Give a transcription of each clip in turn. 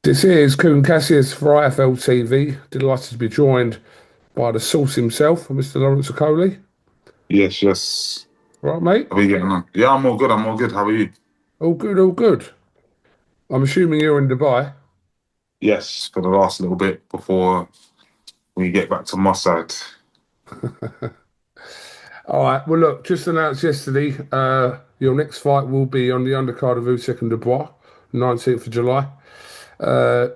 This is Kuhn Cassius for IFLTV. Delighted to be joined by the source himself, Mr. Lawrence Okolie. Yes, yes. Right, mate? How are you getting on? Yeah, I'm all good. I'm all good. How are you? All good, all good. I'm assuming you're in Dubai. Yes, for the last little bit before we get back to my side. All right. Well, look, just announced yesterday, your next fight will be on the undercard of Usyk-Dubois, 19th of July. Uh,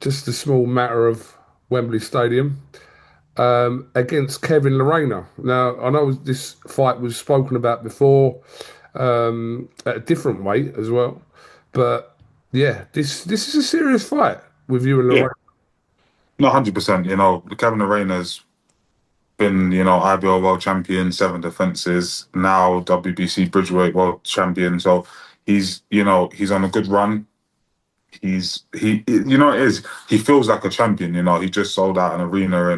just a small matter of Wembley Stadium against Kevin Lerena. Now, I know this fight was spoken about before at a different weight as well, but yeah, this is a serious fight with you and Yeah, Lorena. no, 100%. Kevin Arena's been, IBL world champion, 7 defenses, now WBC Bridgeweight world champion. So he's on a good run. It is. He feels like a champion. He just sold out an arena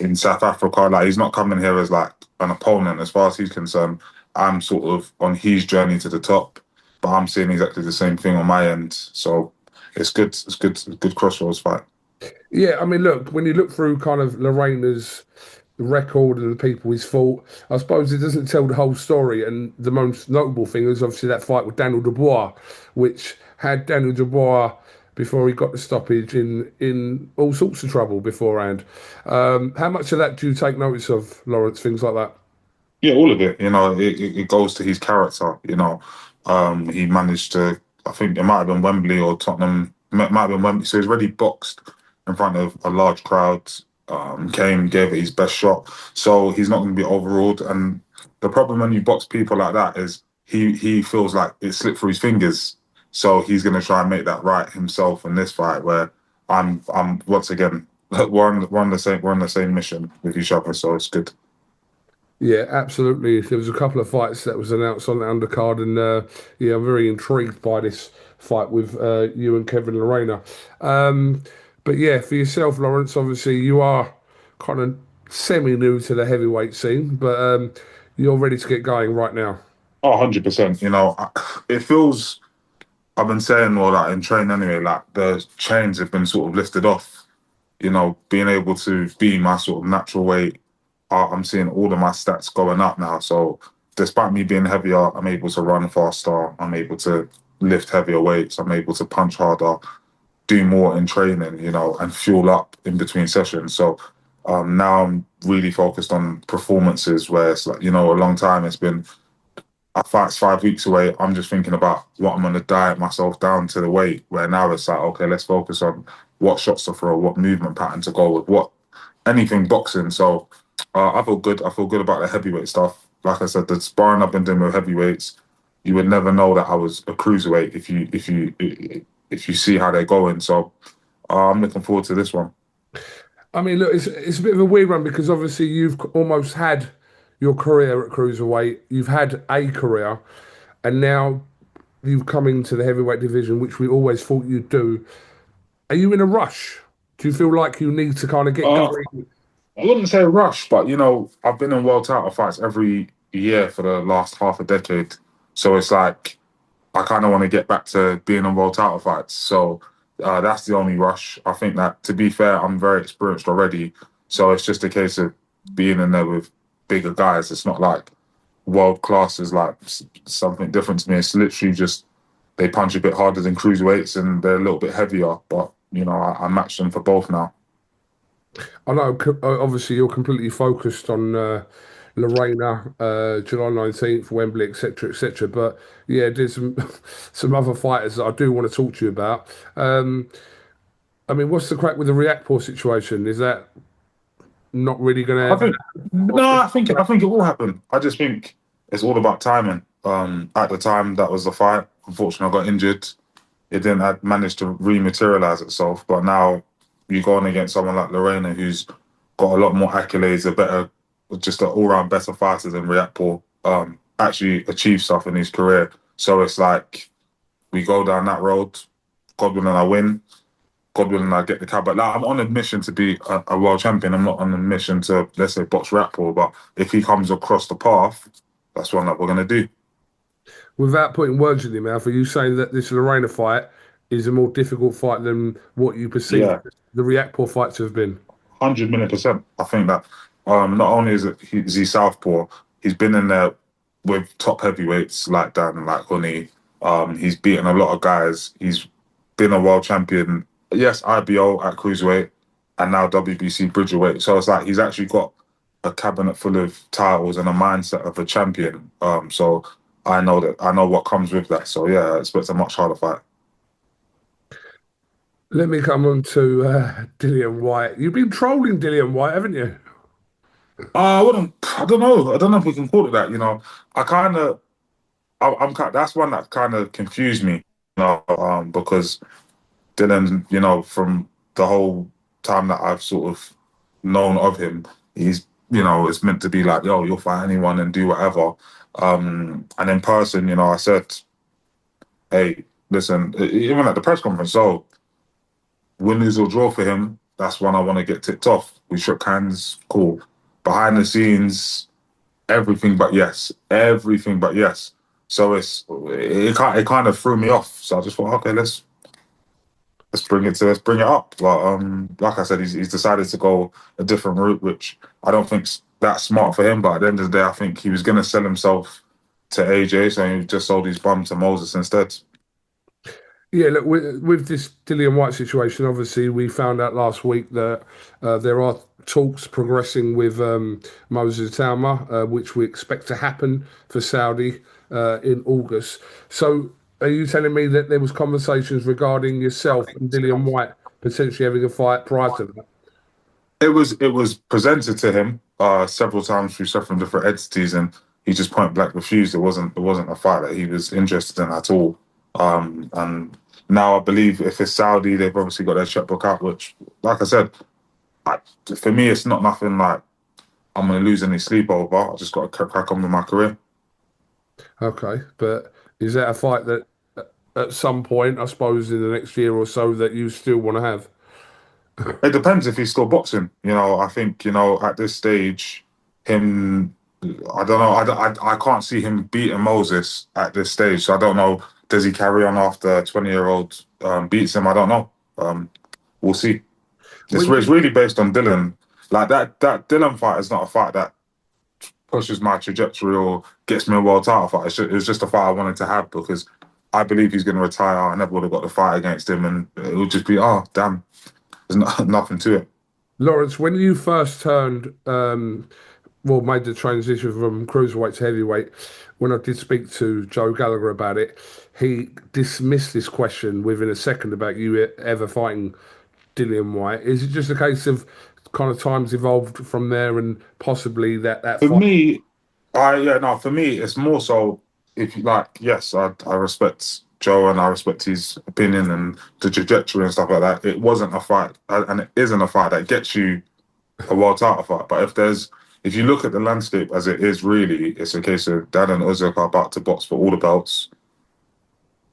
in South Africa. Like he's not coming here as like an opponent. As far as he's concerned, I'm sort of on his journey to the top, but I'm seeing exactly the same thing on my end. So it's good. It's good. It's a good crossroads fight. Yeah, I mean, look, when you look through kind of Lorena's record and the people he's fought, I suppose it doesn't tell the whole story. And the most notable thing is obviously that fight with Daniel Dubois, which had Daniel Dubois before he got the stoppage in all sorts of trouble beforehand. How much of that do you take notice of, Lawrence? Things like that? Yeah, all of it. It goes to his character. He managed to. I think it might have been Wembley or Tottenham. Might have been Wembley. So he's already boxed in front of a large crowd. Came, gave it his best shot. So he's not going to be overruled. And the problem when you box people like that is he feels like it slipped through his fingers. So he's going to try and make that right himself in this fight. Where I'm once again we're on the same mission with each other. So it's good. Yeah, absolutely. There was a couple of fights that was announced on the undercard, and yeah, I'm very intrigued by this fight with you and Kevin Lerena. Um, but yeah, for yourself, Lawrence, obviously you are kind of semi-new to the heavyweight scene, but you're ready to get going right now. Oh, 100%. It feels, I've been saying all that in training anyway, like the chains have been sort of lifted off, being able to be my sort of natural weight. I'm seeing all of my stats going up now. So despite me being heavier, I'm able to run faster. I'm able to lift heavier weights. I'm able to punch harder, do more in training, and fuel up in between sessions. So now I'm really focused on performances where it's like, a long time it's been a fight's 5 weeks away. I'm just thinking about what I'm going to diet myself down to the weight. Where now it's like, okay, let's focus on what shots to throw, what movement pattern to go with, what anything boxing. So I feel good. I feel good about the heavyweight stuff. Like I said, the sparring I've been doing with heavyweights, you would never know that I was a cruiserweight if you see how they're going. So I'm looking forward to this one. I mean, look, it's a bit of a weird one because obviously you've almost had your career at cruiserweight, you've had a career, and now you've come into the heavyweight division, which we always thought you'd do. Are you in a rush? Do you feel like you need to kind of get Uh, going? I wouldn't say rush, but I've been in world title fights every year for the last half a decade. So it's like I kind of want to get back to being in world title fights. So that's the only rush. I think that, to be fair, I'm very experienced already. So it's just a case of being in there with bigger guys. It's not like world class is like something different to me. It's literally just they punch a bit harder than cruiserweights and they're a little bit heavier. But I match them for both now. I know, obviously, you're completely focused on Lorena, July 19th, Wembley, etc., etc. But yeah, there's some some other fighters that I do want to talk to you about. I mean, what's the crack with the Reactport situation? Is that not really I going to think no, I think it will happen. I just think it's all about timing. At the time that was the fight. Unfortunately, I got injured. It didn't manage to rematerialize itself. But now you're going against someone like Lorena, who's got a lot more accolades, a better, just an all-round better fighter than Reactport. Actually achieved stuff in his career. So it's like we go down that road. God willing, I win. God willing, I get the cab. But like, I'm on a mission to be a world champion. I'm not on a mission to, let's say, box Reactport. But if he comes across the path, that's one that we're gonna do. without putting words in your mouth, are you saying that this Lorena fight is a more difficult fight than what you perceive Yeah, the Riakporhe fight to have been. 100 million%. I think that not only is he southpaw, he's been in there with top heavyweights like Dan, like Honey. He's beaten a lot of guys. He's been a world champion. Yes, IBO at cruiserweight, and now WBC bridgerweight. So it's like he's actually got a cabinet full of titles and a mindset of a champion. So I know what comes with that. So yeah, I expect a much harder fight. Let me come on to Dillian Whyte. You've been trolling Dillian Whyte, haven't you? I wouldn't. I don't know. I don't know if we can call it that. You know, I kind of. I'm kind. That's one that kind of confused me. Because Dylan, from the whole time that I've sort of known of him, he's, it's meant to be like, yo, you'll fight anyone and do whatever. And in person, I said, hey, listen, even at the press conference, so win, lose or draw for him, that's when I want to get ticked off. We shook hands, cool. Behind the scenes, everything but yes. So it kind of threw me off. So I just thought, okay, let's bring it up. But like I said, he's decided to go a different route, which I don't think's that smart for him. But at the end of the day, I think he was going to sell himself to AJ, so he just sold his bum to Moses instead. Yeah, look, with this Dillian Whyte situation, obviously, we found out last week that there are talks progressing with Moses Talma, which we expect to happen for Saudi in August. So, are you telling me that there was conversations regarding yourself and Dillian Whyte potentially having a fight prior to that? It was presented to him several times through several different entities, and he just point blank refused. It wasn't a fight that he was interested in at all. And now I believe if it's Saudi, they've obviously got their checkbook out. Which, like I said, I, for me, it's not nothing like I'm going to lose any sleep over. I just got to crack on with my career. Okay, but is that a fight that at some point, I suppose, in the next year or so, that you still want to have? It depends if he's still boxing. I think at this stage, him. I don't know. I can't see him beating Moses at this stage. So I don't know. Does he carry on after a 20-year-old beats him? I don't know. We'll see. It's, When it's really based on Dylan. Like that Dylan fight is not a fight that pushes my trajectory or gets me a world title fight. It's just a fight I wanted to have because I believe he's going to retire. I never would have got the fight against him, and it would just be, oh damn, there's nothing to it. Lawrence, when you first turned, well, made the transition from cruiserweight to heavyweight, when I did speak to Joe Gallagher about it, he dismissed this question within a second about you ever fighting Dillian Whyte. Is it just a case of kind of times evolved from there and possibly that For fight? me, for me, it's more so if you like, yes, I respect Joe and I respect his opinion and the trajectory and stuff like that. It wasn't a fight, and it isn't a fight that gets you a world title fight. But if you look at the landscape as it is, really, it's a case of Dan and Usyk are about to box for all the belts.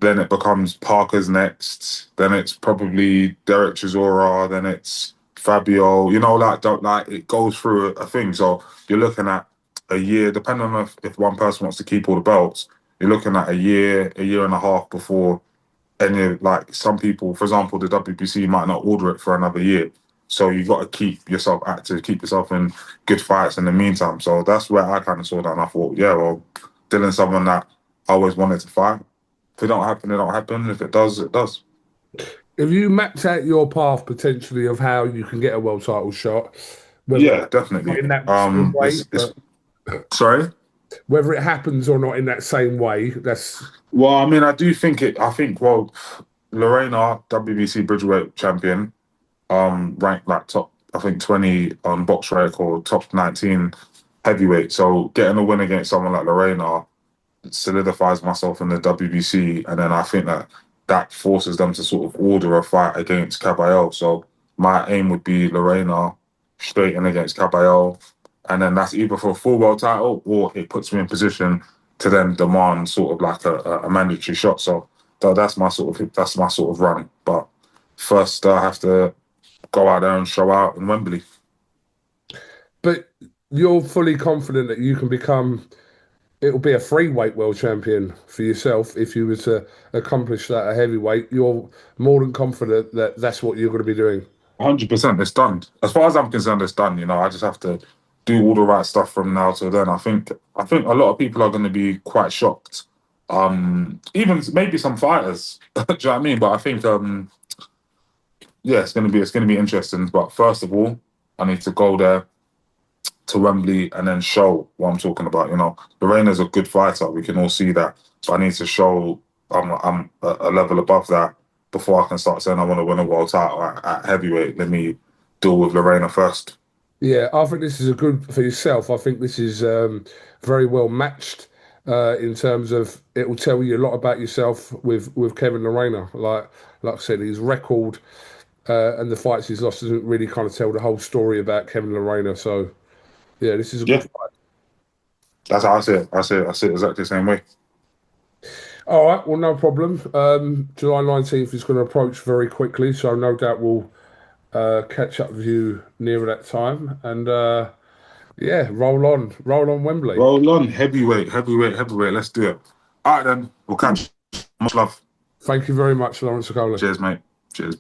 Then it becomes Parker's next. Then it's probably Derek Chisora. Then it's Fabio. Like it goes through a thing. So you're looking at a year, depending on if one person wants to keep all the belts. You're looking at a year and a half before any like some people, for example, the WBC might not order it for another year. So you've got to keep yourself active, keep yourself in good fights in the meantime. So that's where I kind of saw that, and I thought, yeah, well, Dylan's someone that I always wanted to fight. If it don't happen, it don't happen. If it does, it does. Have you mapped out your path potentially of how you can get a world title shot? Whether Yeah, not definitely. in that same way, It's but sorry. whether it happens or not in that same way, that's Well, I mean, I do think it. I think Lerena, WBC Bridgeweight champion, ranked like top, I think 20 on box record, top 19 heavyweight. So getting a win against someone like Lerena solidifies myself in the WBC, and then I think that forces them to sort of order a fight against Caballero. So my aim would be Lorena straight in against Caballero, and then that's either for a full world title or it puts me in position to then demand sort of like a mandatory shot. So that's my sort of run. But first, I have to go out there and show out in Wembley. but you're fully confident that you can become it'll be a free weight world champion for yourself if you were to accomplish that at heavyweight. You're more than confident that that's what you're going to be doing. 100%, it's done. As far as I'm concerned, it's done. You know, I just have to do all the right stuff from now till then. I think a lot of people are going to be quite shocked. Even maybe some fighters. Do you know what I mean? But I think yeah, it's gonna be interesting. But first of all, I need to go there to Wembley and then show what I'm talking about. You know, Lerena's a good fighter. We can all see that. But I need to show I'm a level above that before I can start saying I want to win a world title at heavyweight. Let me deal with Lerena first. Yeah, I think this is a good for yourself. I think this is very well matched in terms of it will tell you a lot about yourself with Kevin Lerena. Like I said, his record and the fights he's lost doesn't really kind of tell the whole story about Kevin Lerena. So yeah, this is a good Yeah, fight. that's how I see it. I see it exactly the same way. All right, well, no problem. July 19th is going to approach very quickly, so no doubt we'll catch up with you nearer that time. And yeah, roll on Wembley. Roll on, heavyweight, heavyweight, heavyweight. Let's do it. All right then, we'll catch. Much love. Thank you very much, Lawrence Okolie. Cheers, mate. Cheers.